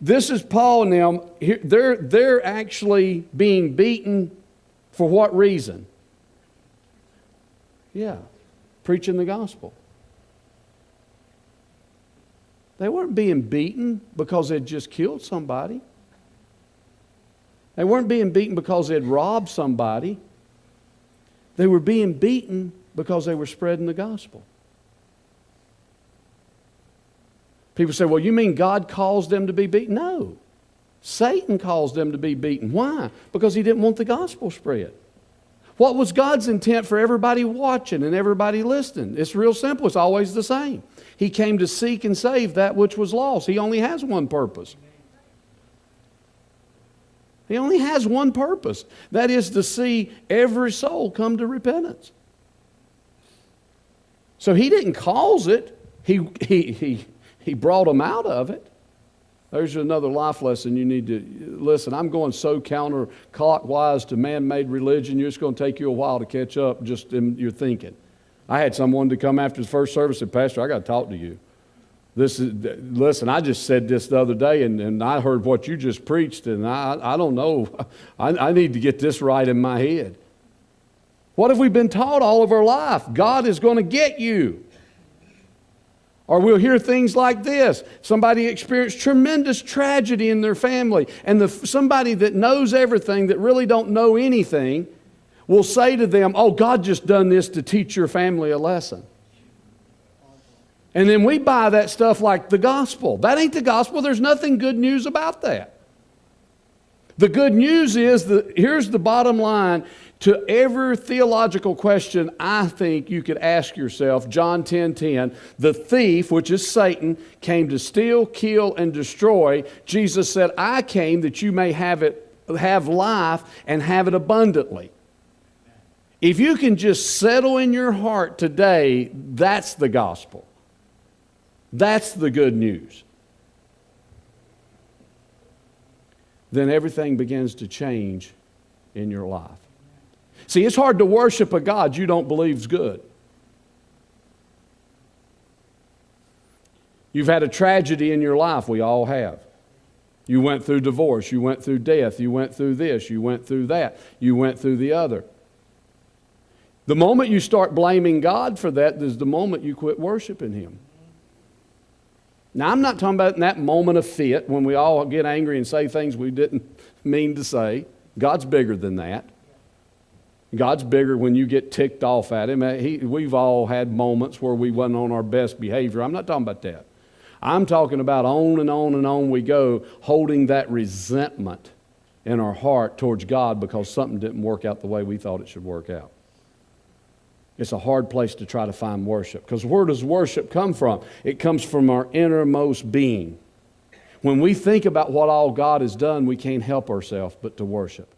This is Paul and them. They're actually being beaten for what reason? Yeah, preaching the gospel. They weren't being beaten because they'd just killed somebody. They weren't being beaten because they'd robbed somebody. They were being beaten because they were spreading the gospel. People say, well, you mean God caused them to be beaten? No. Satan caused them to be beaten. Why? Because he didn't want the gospel spread. What was God's intent for everybody watching and everybody listening? It's real simple. It's always the same. He came to seek and save that which was lost. He only has one purpose. He only has one purpose. That is to see every soul come to repentance. So he didn't cause it. He brought them out of it. There's another life lesson you need to listen. I'm going so counterclockwise to man-made religion, it's going to take you a while to catch up just in your thinking. I had someone to come after the first service and say, Pastor, I got to talk to you. Listen, I just said this the other day, and I heard what you just preached, and I don't know. I need to get this right in my head. What have we been taught all of our life? God is going to get you. Or we'll hear things like this. Somebody experienced tremendous tragedy in their family, and somebody that knows everything that really don't know anything will say to them, oh, God just done this to teach your family a lesson. And then we buy that stuff like the gospel. That ain't the gospel. There's nothing good news about that. The good news is that here's the bottom line to every theological question I think you could ask yourself. John 10:10, the thief, which is Satan, came to steal, kill, and destroy. Jesus said, I came that you may have life and have it abundantly. If you can just settle in your heart today, that's the gospel. That's the good news. Then everything begins to change in your life. See, it's hard to worship a God you don't believe is good. You've had a tragedy in your life. We all have. You went through divorce. You went through death. You went through this. You went through that. You went through the other. The moment you start blaming God for that is the moment you quit worshiping Him. Now, I'm not talking about in that moment of fit when we all get angry and say things we didn't mean to say. God's bigger than that. God's bigger when you get ticked off at Him. We've all had moments where we wasn't on our best behavior. I'm not talking about that. I'm talking about on and on and on we go, holding that resentment in our heart towards God because something didn't work out the way we thought it should work out. It's a hard place to try to find worship. Because where does worship come from? It comes from our innermost being. When we think about what all God has done, we can't help ourselves but to worship.